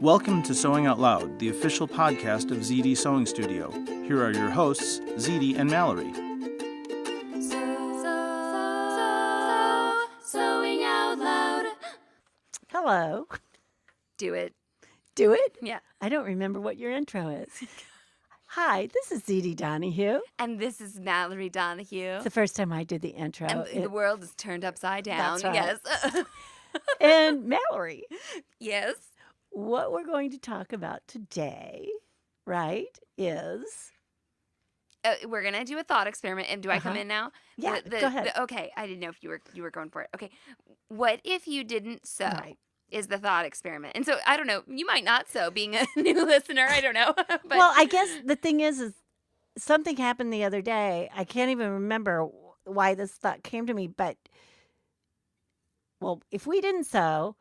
Welcome to Sewing Out Loud, the official podcast of Zede Sewing Studio. Here are your hosts, Zede and Mallory. Sewing Out Loud. Hello. Do it. Do it? Yeah. I don't remember what your intro is. Hi, this is Zede Donahue. And this is Mallory Donahue. It's the first time I did the intro. And the world is turned upside down. That's right. Yes. And Mallory, Yes. what we're going to talk about today, right, is... We're gonna do a thought experiment. And do I come in now? Yeah, go ahead. Okay, I didn't know if you were going for it. Okay, what if you didn't sew? Right. Is the thought experiment. And so I don't know. You might not sew, being a new listener. I don't know. But Well, I guess the thing is something happened the other day. I can't even remember why this thought came to me, but, well, if we didn't sew,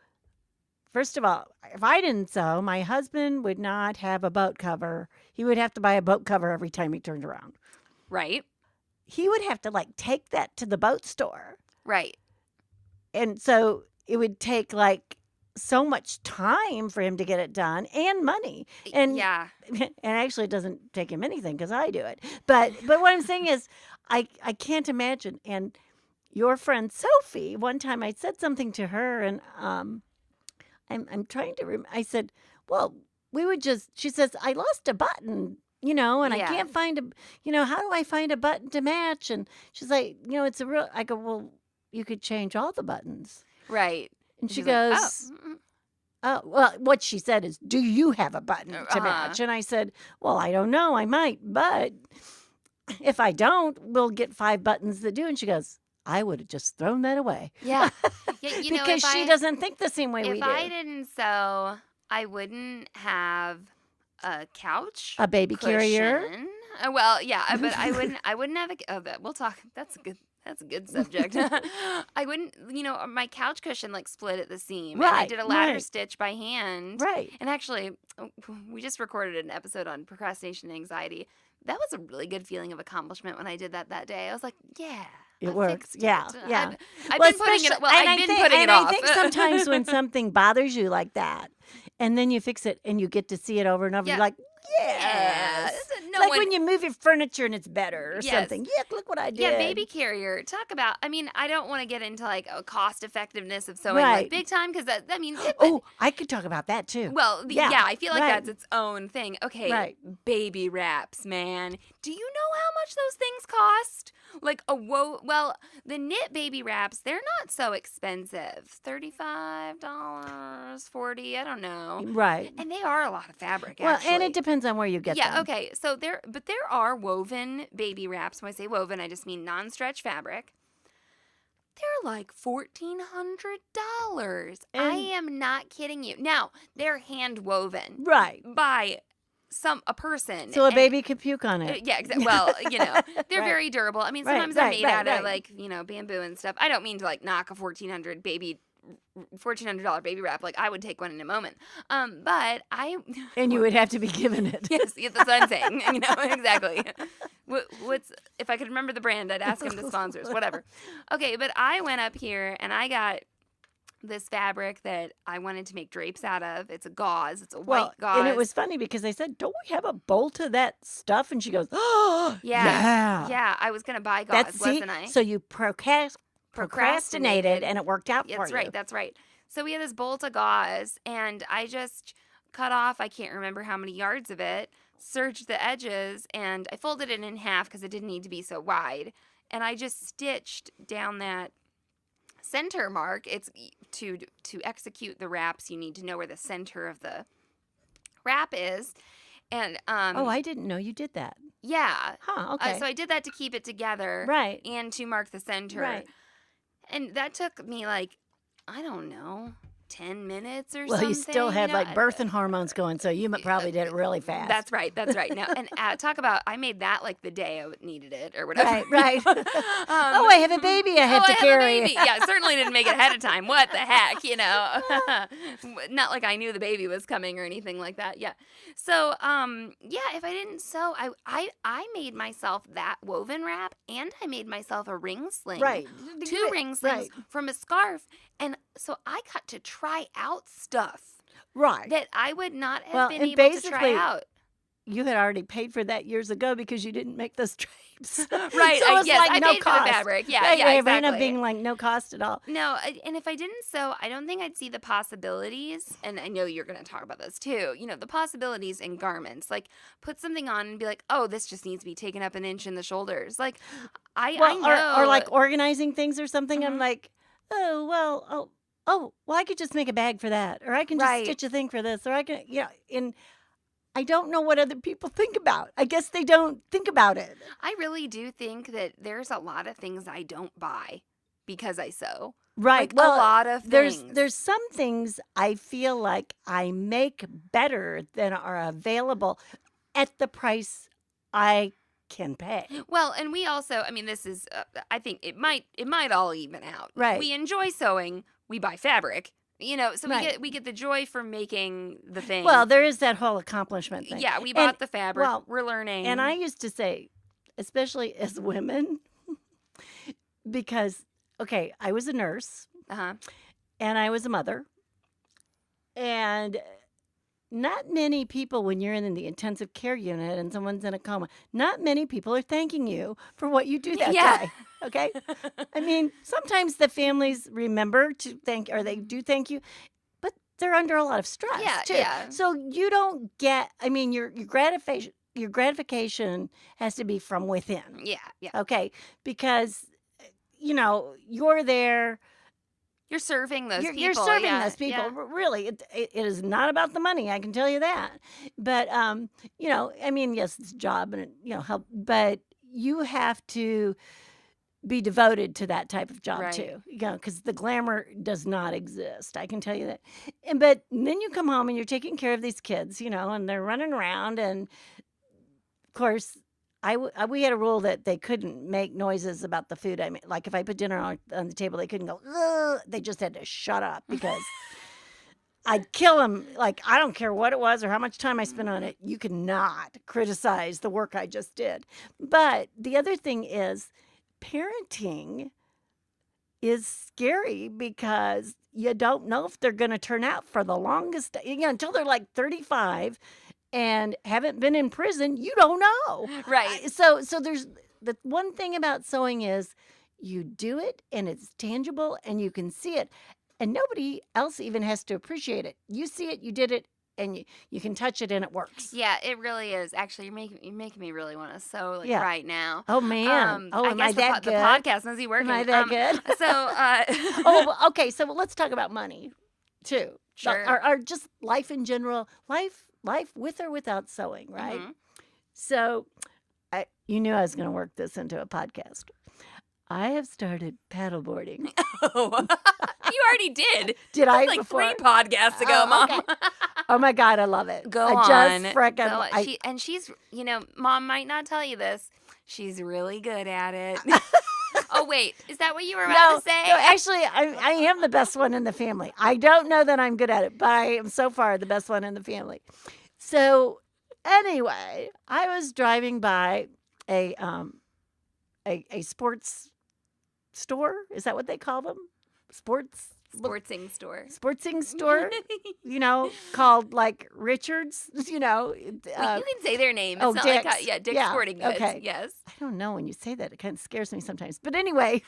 first of all, if I didn't sew, my husband would not have a boat cover. He would have to buy a boat cover every time he turned around. right, He would have to, take that to the boat store. right. And so it would take, so much time for him to get it done and money. And Yeah. and actually it doesn't take him anything because I do it. But what I'm saying is I can't imagine. And your friend Sophie, one time I said something to her and I'm trying to I said, well, we would she says, I lost a button, and I Yeah. can't find how do I find a button to match? And she's like, it's a real, I go, well, you could change all the buttons. Right. And she She's like, goes, well, what she said is, do you have a button to Uh-huh. match? And I said, well, I don't know. I might, but if I don't, we'll get 5 buttons that do. And she goes, I would have just thrown that away. Yeah. Yeah, Because she doesn't think the same way we If do. I didn't sew, I wouldn't have a couch, A baby carrier. cushion. Well, yeah, but I wouldn't have we'll talk. That's a good subject. I wouldn't, my couch cushion split at the seam. And I Right, did a ladder right. stitch by hand. Right. And actually, we just recorded an episode on procrastination and anxiety. That was a really good feeling of accomplishment when I did that day. I was like, yeah. It I works. fixed Yeah, it. yeah. I've Well, been putting it. especially- Well, and I've been putting it off. I think sometimes when something bothers you like that, and then you fix it and you get to see it over and over, Yeah. you're like, Yeah. yes. No It's one- when you move your furniture and it's better or Yes. something. Yeah, look what I did. Yeah, baby carrier. Talk about. I mean, I don't want to get into a cost effectiveness of sewing Right. big time because Oh, I could talk about that too. well, yeah, yeah, I feel like right. that's its own thing. Okay, Right. baby wraps, man. Do you know how much those things cost? Well, the knit baby wraps, they're not so expensive. $35, $40, I don't know. Right. And they are a lot of fabric. Well, actually. and it depends on where you get them. Yeah, okay. So there are woven baby wraps. When I say woven, I just mean non-stretch fabric. They're $1,400. I And- am not kidding you. Now, they're hand woven Right. by a person. So a and- baby could puke on it. Yeah, exactly. Well, they're Right. very durable. I mean, Right, sometimes they're right, made right, out of right. bamboo and stuff. I don't mean to knock a $1,400 baby wrap. I would take one in a moment. But I And you would have to be given it. Yes, that's what I'm saying. Exactly. What's if I could remember the brand, I'd ask them to sponsor us, whatever. Okay, but I went up here and I got this fabric that I wanted to make drapes out of. It's a gauze. It's a white gauze. And it was funny because I said, don't we have a bolt of that stuff? And she goes, oh, Yeah. Yeah, I was gonna buy gauze, wasn't I? So you procrastinated and it worked out for That's you. right. That's right. So we had this bolt of gauze, and I just cut off, I can't remember how many yards of it, serged the edges, and I folded it in half because it didn't need to be so wide. And I just stitched down that center mark. It's to execute the wraps, you need to know where the center of the wrap is. And Oh, I didn't know you did that. yeah. Huh, okay. So I did that to keep it together. Right. And to mark the center. Right. And that took me I don't know, 10 minutes or Well, something. you still had birth and hormones going, so you probably did it really fast. That's right. That's right. Now, and talk about, I made that the day I needed it or whatever. Right. Oh, I have a baby I have to carry. I have a baby. Yeah, I certainly didn't make it ahead of time. What the heck, Not like I knew the baby was coming or anything like that. Yeah. So, if I didn't sew, I made myself that woven wrap, and I made myself a ring sling. Right. 2 ring slings from a scarf. And so I got to try out stuff. Right. that I would not have Well, been and able to try basically, out. you had already paid for that years ago because you didn't make those drapes. Right. So it was Yes, like I no paid for the cost. fabric. Yeah, Right, yeah, right. It ended up exactly. being like no cost at all. No, and if I didn't sew, I don't think I'd see the possibilities. And I know you're going to talk about this too. The possibilities in garments. Like, put something on and be like, oh, this just needs to be taken up an inch in the shoulders. Like, I know. Or like organizing things or something. I'm Mhm. like, well, I could just make a bag for that, or I can just Right. stitch a thing for this, or I can, and I don't know what other people think about. I guess they don't think about it. I really do think that there's a lot of things I don't buy because I sew. Right. Like, Well, a lot of things. there's some things I feel like I make better than are available at the price I can pay. Well, and we also, I mean, this is, I think it might all even out. Right. We enjoy sewing. We buy fabric. So Right. we get the joy from making the thing. Well, there is that whole accomplishment thing. Yeah, we bought And- the fabric. well, We're learning. And I used to say, especially as women, because, okay, I was a nurse Uh-huh. and I was a mother. And not many people, when you're in the intensive care unit and someone's in a coma, not many people are thanking you for what you do that Yeah. day. Okay? I mean, sometimes the families remember to thank, or they do thank you, but they're under a lot of stress Yeah, too. yeah. So you don't get, I mean, your gratification has to be from within. Yeah, yeah. Okay? Because, you're there. You're serving those people. You're serving yeah, those people. yeah. Really, it is not about the money. I can tell you that. But I mean, yes, it's a job and help. But you have to be devoted to that type of job Right. too. Because the glamour does not exist. I can tell you that. But then you come home and you're taking care of these kids, and they're running around. And of course, we had a rule that they couldn't make noises about the food. I mean, like if I put dinner on the table, they couldn't go, ugh. They just had to shut up because I'd kill them. Like, I don't care what it was or how much time I spent on it. You cannot criticize the work I just did. But the other thing is, parenting is scary because you don't know if they're going to turn out for the longest, until they're like 35 and haven't been in prison. You don't know. Right. So there's the one thing about sewing is you do it and it's tangible and you can see it and nobody else even has to appreciate it. You see it, you did it, and you can touch it and it works. Yeah, it really is. Actually, you're making me really want to sew Yeah. right now. Oh man! I Am I guess that the good? podcast must be working. Am I that good? So, Oh, okay. So let's talk about money too. Sure. Or just life in general. Life with or without sewing, right? Mhm. So, you knew I was going to work this into a podcast. I have started paddleboarding. Oh, you already did. Did I Like before? 3 podcasts ago, Oh, Mom. okay. Oh my God, I love it. Go I on. just frickin' Go on. She's, Mom might not tell you this. She's really good at it. Oh, wait. Is that what you were about to say? No, actually, I am the best one in the family. I don't know that I'm good at it, but I am so far the best one in the family. So anyway, I was driving by a sports store. Is that what they call them? Sportsing store. Sportsing store, called like Richards, You can say their name. It's oh, not Dick's. like Dick's Yeah, Sporting Goods. okay. Yes. I don't know when you say that. It kind of scares me sometimes. But anyway,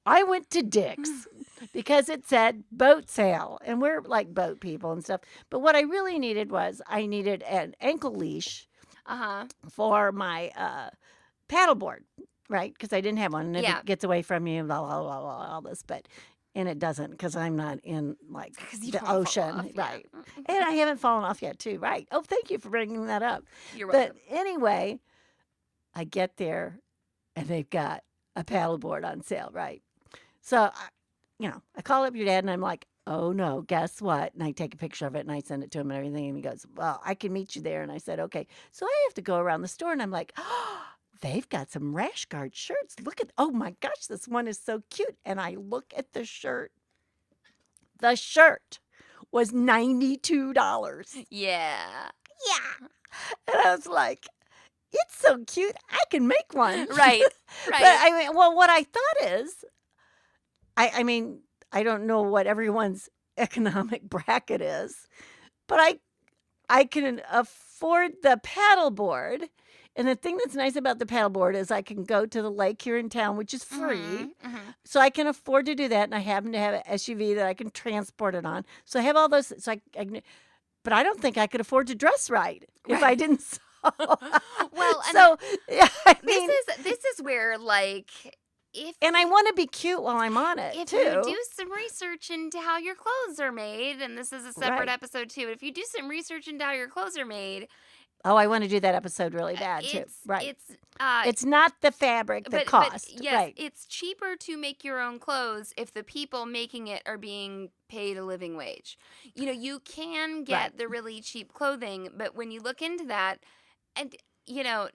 I went to Dick's because it said boat sale. And we're like boat people and stuff. But what I really needed was I needed an ankle leash Uh-huh. for my paddleboard, right? Because I didn't have one. And if Yeah. it gets away from you, blah, blah, blah, blah, all this. And it doesn't because I'm not in like 'Cause you the don't fall ocean. off, yeah. Right. And I haven't fallen off yet, too. Right. Oh, thank you for bringing that up. You're But welcome. anyway, I get there and they've got a paddleboard on sale, right? So, I call up your dad and I'm like, oh no, guess what? And I take a picture of it and I send it to him and everything. And he goes, well, I can meet you there. And I said, okay. So I have to go around the store and I'm like, oh, they've got some rash guard shirts. Look at, oh my gosh, this one is so cute. And I look at the shirt. The shirt was $92. Yeah. Yeah. And I was like, it's so cute. I can make one. Right. But Right. what I thought is, I mean, I don't know what everyone's economic bracket is, but I can afford the paddleboard. And the thing that's nice about the paddleboard is I can go to the lake here in town, which is free. So I can afford to do that. And I happen to have an SUV that I can transport it on. So I have all those. So but I don't think I could afford to dress right if I didn't sew. Well, so yeah, this is where like and I want to be cute while I'm on it if too. you do some research into how your clothes are made, and this is a separate episode too. If you do some research into how your clothes are made. Oh, I want to do that episode really bad too. Right. It's not the fabric, the cost. But yes, right. It's cheaper to make your own clothes if the people making it are being paid a living wage. You know, you can get the really cheap clothing, but when you look into that, and you know,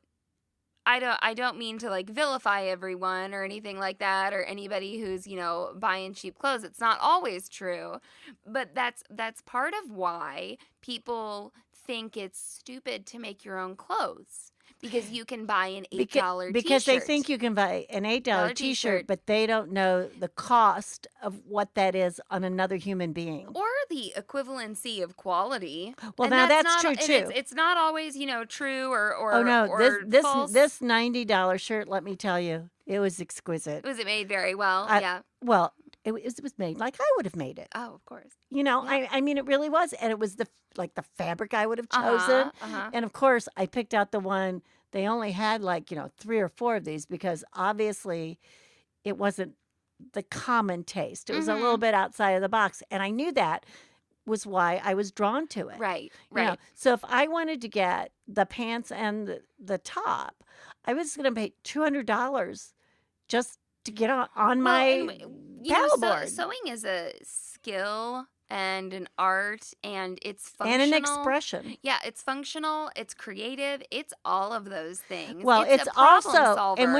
I don't mean to like vilify everyone or anything like that, or anybody who's, you know, buying cheap clothes. It's not always true, but that's part of why people think it's stupid to make your own clothes, because you can buy an $8 t-shirt. Because they think you can buy an $8 t-shirt, but they don't know the cost of what that is on another human being. Or the equivalency of quality. Well, now that's true too. It's not always, you know, true or oh no, or false. this $90 shirt, let me tell you, it was exquisite. Was it made very well? Yeah. Well, it was made like I would have made it. Oh, of course. You know, Yeah. I mean, it really was. And it was the fabric I would have chosen. And of course, I picked out the one, they only had like, you know, 3 or 4 of these because obviously it wasn't the common taste. It was a little bit outside of the box. And I knew that was why I was drawn to it. Right, You know, so if I wanted to get the pants and the top, I was going to pay $200 just to get on my paddleboard. Sewing is a skill and an art, and it's functional. And an expression. Yeah, it's functional, it's creative, it's all of those things. Well, it's a problem also, solver. and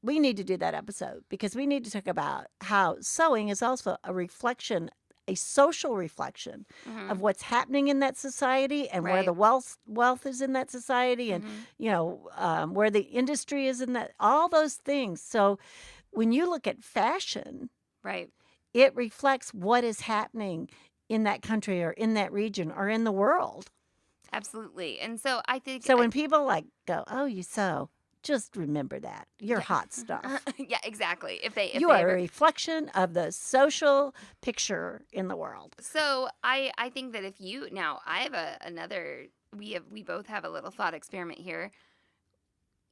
we need to do that episode because we need to talk about how sewing is also a reflection, a social reflection of what's happening in that society and where the wealth is in that society and, you know, where the industry is in that, all those things. So when you look at fashion, it reflects what is happening in that country or in that region or in the world. Absolutely. And so I think... So when people like go, oh, you sew, just remember that. You're hot stuff. Yeah, exactly. If you are a reflection of the social picture in the world. So I think that if you... Now, I have another... We both have a little thought experiment here.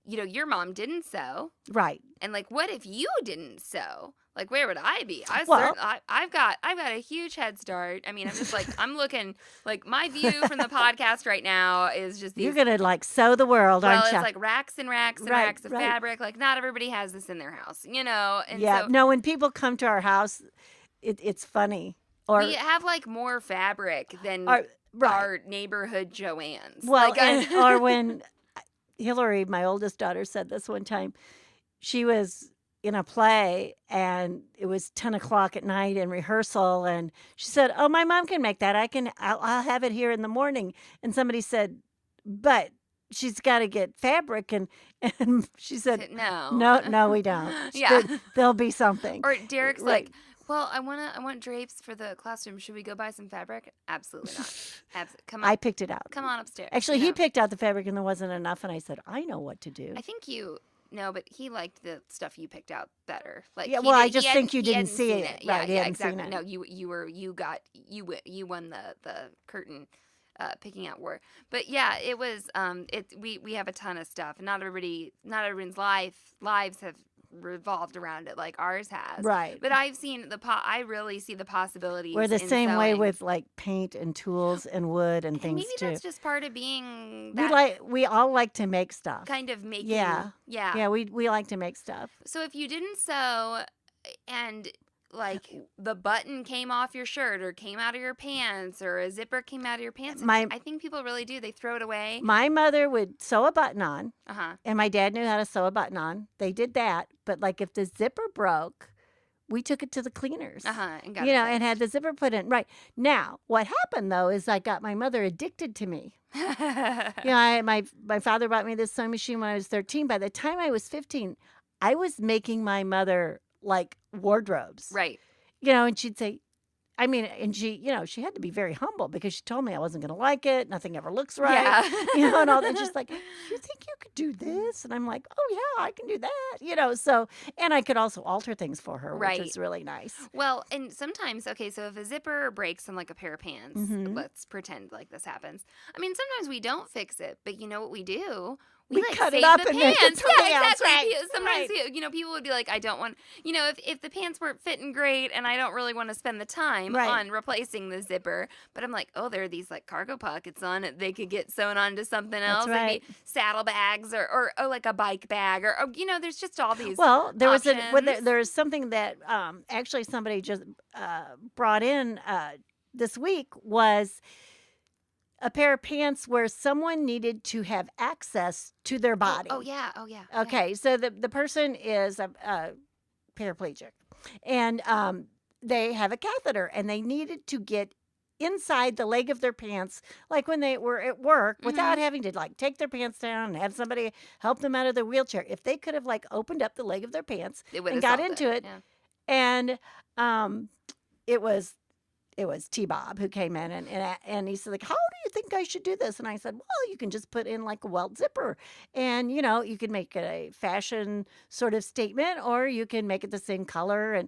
You know, your mom didn't sew. Right. And like, what if you didn't sew? Like, where would I be? I've got a huge head start. I mean, I'm just like, I'm looking, like, my view from the podcast right now is just these. You're going to, like, sew the world, aren't you? Well, it's like racks and racks and racks of fabric. Like, not everybody has this in their house, you know? And yeah. No, when people come to our house, it's funny. Or we have, like, more fabric than our neighborhood Joann's. Well, like, or when Hillary, my oldest daughter, said this one time, she was in a play and it was 10 o'clock at night in rehearsal, and she said, oh, my mom can make that. I'll have it here in the morning. And somebody said, but she's got to get fabric, and she said, no, we don't. Yeah. There'll be something. Or Derek's like, well, I want drapes for the classroom. Should we go buy some fabric? Absolutely not. Come on. I picked it out. Come on upstairs. Actually, he picked out the fabric and there wasn't enough, and I said, I know what to do. I think no, but he liked the stuff you picked out better. Like, yeah, well, I just think you didn't see it. Yeah, yeah, exactly. No, you won the curtain picking out war. But yeah, it was we have a ton of stuff. Not everyone's lives have revolved around it like ours has. Right. But I've seen I really see the possibilities. We're the same sewing. way with like paint and tools and wood and things maybe too. That's just part of being we all like to make stuff. Kind of making. Yeah, we like to make stuff. So if you didn't sew and like the button came off your shirt or came out of your pants or a zipper came out of your pants, I think people really do. They throw it away. My mother would sew a button on, and my dad knew how to sew a button on. They did that, but like if the zipper broke, we took it to the cleaners. And got and had the zipper put in. Right. Now, what happened though is I got my mother addicted to me. My father bought me this sewing machine when I was 13. By the time I was 15, I was making my mother like wardrobes. Right. And she'd say, I mean, and she had to be very humble because she told me I wasn't going to like it. Nothing ever looks right. Yeah. And all that. And she's like, you think you could do this? And I'm like, oh, yeah, I can do that. So, and I could also alter things for her, which is really nice. Well, and sometimes, okay, so if a zipper breaks on like a pair of pants, let's pretend like this happens. I mean, sometimes we don't fix it, but you know what we do? We like cut save it up the and make it pants. something Yeah, else, exactly. right, Sometimes right. people would be like, I don't want, if the pants weren't fitting great and I don't really want to spend the time on replacing the zipper, but I'm like, oh, there are these like cargo pockets on it. They could get sewn onto something else. That's right. Maybe saddlebags or like a bike bag or there's just all these. Well, there options. there was something that actually somebody just brought in this week was a pair of pants where someone needed to have access to their body. Oh yeah. Okay, so the person is a paraplegic, and they have a catheter, and they needed to get inside the leg of their pants, like when they were at work, without having to like take their pants down and have somebody help them out of their wheelchair. If they could have like opened up the leg of their pants and got into it, and it was T-Bob who came in and he said, like, how do you think I should do this? And I said, well, you can just put in like a welt zipper, and you can make it a fashion sort of statement, or you can make it the same color.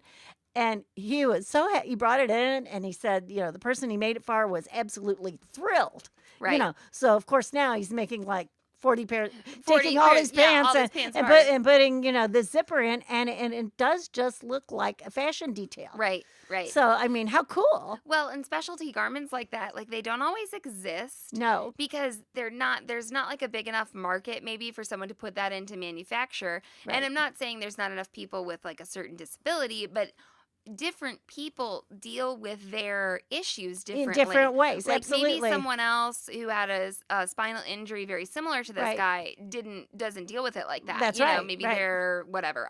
And he was he brought it in, and he said, the person he made it for was absolutely thrilled. Right. So of course now he's making like 40 pairs, taking all these pants and putting, the zipper in, and it does just look like a fashion detail. Right. So, I mean, how cool. Well, and specialty garments like that, like they don't always exist. No. Because there's not like a big enough market maybe for someone to put that into manufacture. Right. And I'm not saying there's not enough people with like a certain disability, but different people deal with their issues differently. In different ways, like absolutely. Maybe someone else who had a spinal injury very similar to this guy doesn't deal with it like that. That's right. Maybe they're whatever.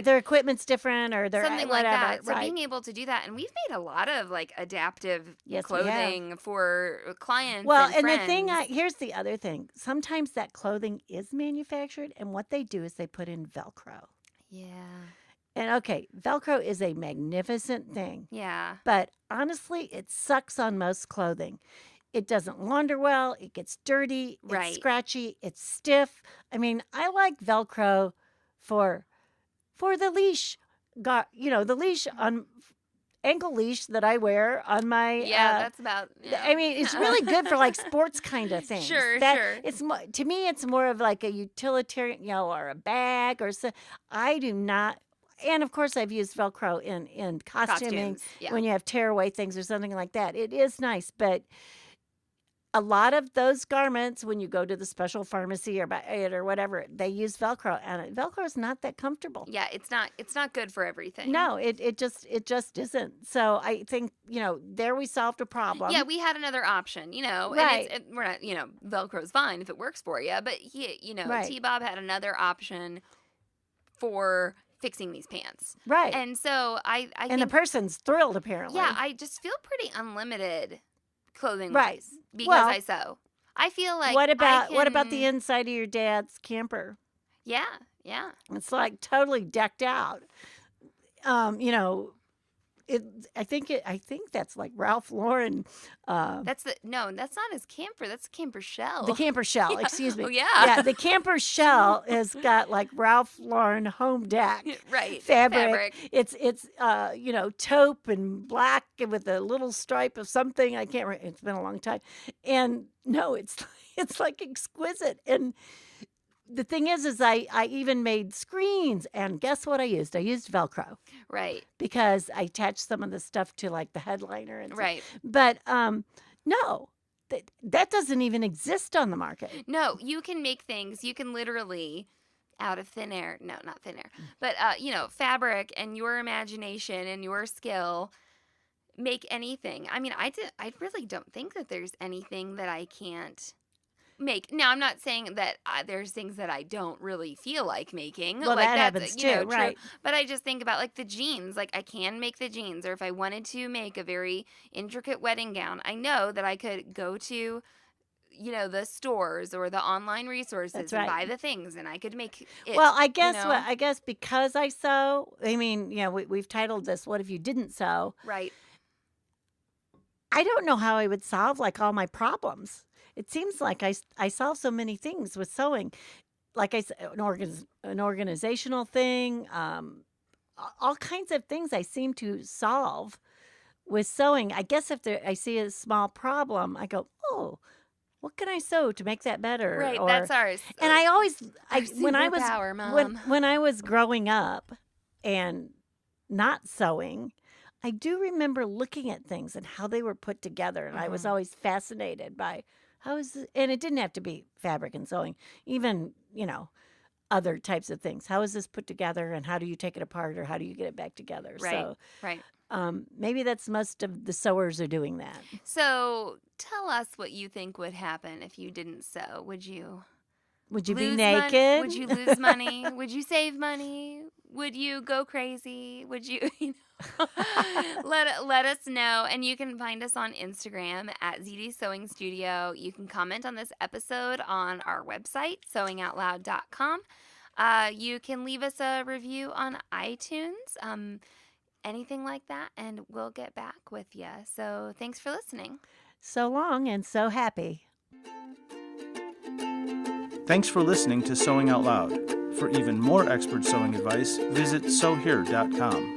Their equipment's different, or their something whatever. like that. So right. being able to do that, and we've made a lot of like adaptive Yes, clothing for clients. Well, and the thing, friends. here's the other thing. Sometimes that clothing is manufactured, and what they do is they put in Velcro. Yeah. And okay, Velcro is a magnificent thing. Yeah. But honestly, it sucks on most clothing. It doesn't launder well. It gets dirty. It's scratchy. It's stiff. I mean, I like Velcro for the leash. The leash on ankle leash that I wear on my. Yeah, that's about. Yeah. I mean, it's really good for like sports kind of things. Sure. It's to me, it's more of like a utilitarian, or a bag or so. I do not. And of course, I've used Velcro in costuming when you have tearaway things or something like that. It is nice, but a lot of those garments, when you go to the special pharmacy or buy it or whatever, they use Velcro, and Velcro is not that comfortable. Yeah, it's not good for everything. No, it just isn't. So I think there we solved a problem. Yeah, we had another option. Right. And we're not Velcro's fine if it works for you, but T-Bob had another option for fixing these pants. Right. And so I and think, the person's thrilled, apparently. Yeah, I just feel pretty unlimited clothing right. because I sew. I feel like what about the inside of your dad's camper? Yeah. It's like totally decked out. I think that's like Ralph Lauren. That's not his camper. That's a camper shell. The camper shell, excuse me. Oh, yeah. Yeah, the camper shell has got like Ralph Lauren home deck. Right. Fabric. It's taupe and black with a little stripe of something. I can't remember. It's been a long time. And no, it's like exquisite. And the thing is I even made screens, and guess what I used? I used Velcro. Right. Because I attached some of the stuff to like the headliner and right. stuff. But no, that doesn't even exist on the market. No, you can make things. You can literally out of thin air. No, not thin air. But fabric and your imagination and your skill make anything. I mean, I really don't think that there's anything that I can't make. Now, I'm not saying that there's things that I don't really feel like making. Well, like that happens too, right? True. But I just think about like the jeans. Like I can make the jeans, or if I wanted to make a very intricate wedding gown, I know that I could go to the stores or the online resources and buy the things, and I could make it. Well, I guess because I sew. I mean, we've titled this "What If You Didn't Sew?" Right. I don't know how I would solve like all my problems. It seems like I solve so many things with sewing. Like I said, an organizational thing, all kinds of things I seem to solve with sewing. I guess if I see a small problem, I go, oh, what can I sew to make that better? Right, that's ours. And I always, Our when I was superpower, Mom. when I was growing up and not sewing, I do remember looking at things and how they were put together, and I was always fascinated by how is this, and it didn't have to be fabric and sewing, even other types of things. How is this put together, and how do you take it apart, or how do you get it back together? Right, So, right. maybe that's most of the sewers are doing that. So tell us what you think would happen if you didn't sew. Would you Would you be lose naked? Would you lose money? Would you save money? Would you go crazy? Would you, let us know. And you can find us on Instagram at Zede Sewing Studio. You can comment on this episode on our website, sewingoutloud.com. You can leave us a review on iTunes, anything like that, and we'll get back with you. So thanks for listening. So long and so happy. Thanks for listening to Sewing Out Loud. For even more expert sewing advice, visit sewhere.com.